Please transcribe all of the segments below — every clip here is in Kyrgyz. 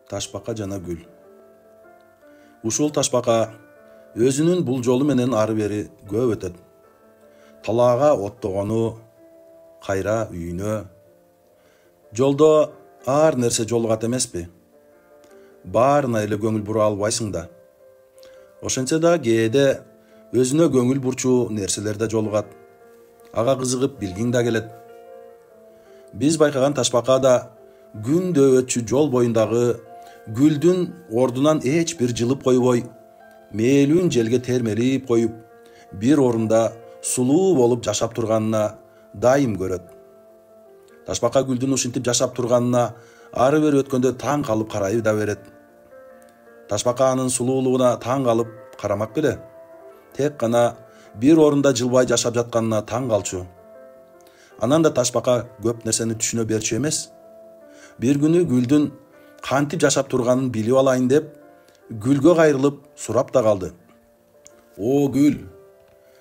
Ташбака жана гүл. Ушул ташбака өзүнүн бул жолу менен ары бери көп өтөт. Талаага оттогону, кайра үйүнө. Жолдо ар нерсе жолугат эмеспи? Баарына эле көңүл бура албайсың да. Ошентсе да кээде өзүнө көңүл бурчу нерселер да жолугат. Ага кызыгып билгиң да келет. Биз байкаган ташбака да күндө өтчү жол боюндагы гүлдүн ордунан эч бир жылып койбой, мээлүүн желге термелип коюп, бир орунда сулуу болуп жашап турганына дайым көрөт. Ташбака гүлдүн ушинтип жашап турганына ары бери өткөндө таң калып карай да берет. Ташбака анын сулуулугуна таң калып карамак беле. Тек гана бир орунда жылбай жашап жатканына таң калчу. Анан да ташбака көп нерсени түшүнө берчү эмес. Бир күнү гүлдүн кантип жашап турганын билип алайын деп, гүлгө кайрылып сурап да калды. О гүл,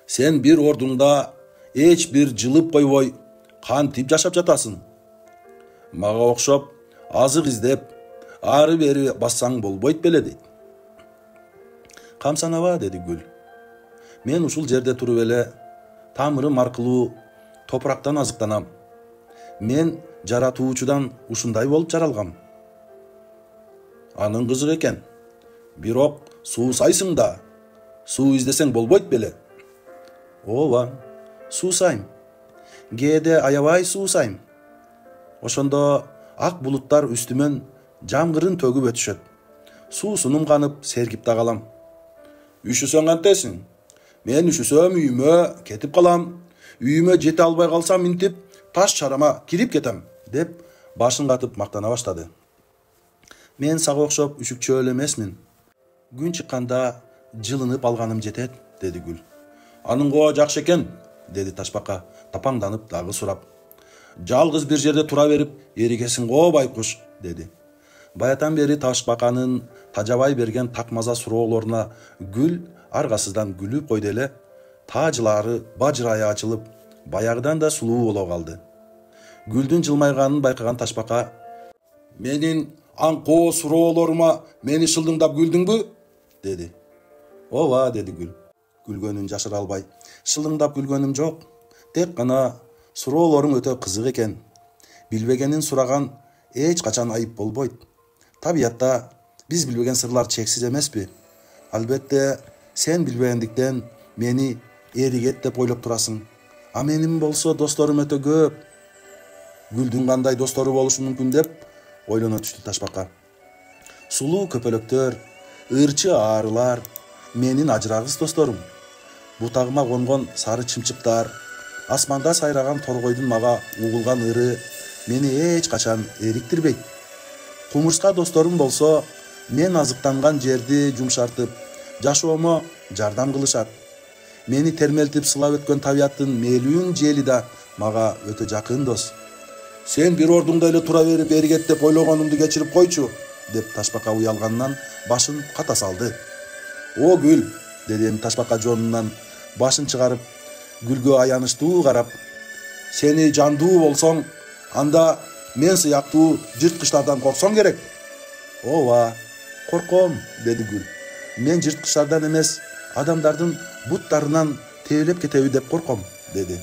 сен бир ордуңда эч бир жылып койбой кантип жашап жатасың? Мага окшоп азык издеп, ары бери бассаң болбойт беле дейт. Камсанаба, деди гүл. Мен ушул жерде туруп эле тамырым аркылуу топурактан азыктанам. Мен жаратуучудан ушундай болуп жаралгам. Анын кызык экен. Бирок суусайсың да. Суу издесең болбойт беле? Ооба, суусайм. Кээде аябай суусайм. Ошондо ак булуттар үстүмөн жамгырын төгүп өтүшөт. Суусунум канып, сергип да калам. Үшүсөң кантесиң? Мен үшүсөм үйүмө кетип калам. Үйүмө жете албай калсам интип таш чарама кирип кетем, деп башын катып мактана баштады. Мен сага окшоп үшүкчө эле эмесмин. Күн чыкканда жылынып алганым жетет, деди гүл. Аныңго жакшы экен, деди ташбака, тапаңданып дагы сурап. Жалгыз бир жерде тура берип эригесиң го байкуш, деди. Баятан бери ташбаканын тажабай берген такмаза суроолоруна гүл аргасыздан күлүп койду эле, таажылары бажырайы ачылып, баягыдан да сулуу боло калды. Гүлдүн жылмайганын байкаган ташбака: менин аңкоо суроолорума мени шылдыңдап күлдүңбү? Деди. Ооба, деди гүл, күлгөнүн жашыра албай. Шылдыңдап күлгөнүм жок. Тек гана суроолоруң өтө кызык экен. Билбегенин сураган эч качан айып болбойт. Табиятта биз билбеген сырлар чексиз эмеспи? Албетте, сен билбегендиктен мени эригет деп ойлоп турасың. А менин болсо досторум өтө көп. Гүлдүн кандай достору болушу мүмкүн деп ойлоно түштү ташбака. Сулуу көпөлөктөр, ырчы аарылар менин ажырагыс досторум. Бутагыма конгон сары чымчыктар, асманда сайраган торгойдун мага угулган ыры мени эч качан эриктирбейт. Кумурска досторум болсо, мен азыктанган жерди жумшартып, жашоомо жардам кылышат. Мени термелтип сылап өткөн табияттын мээлүүн жели да мага өтө жакын дос. Сен бир ордуңда эле тура берип эригет деп ойлогонумду кечирип койчу, деп ташбака уялганынан башын ката салды. О гүл, деди эми ташбака жонунан башын чыгарып, гүлгө аянычтуу карап. Сени жандуу болсоң, анда мен сыяктуу жырткычтардан корксоң керек. Ооба, корком, деди гүл. Мен жырткычтардан эмес, адамдардын буттарынан тебелеп кетеби деп корком, деди.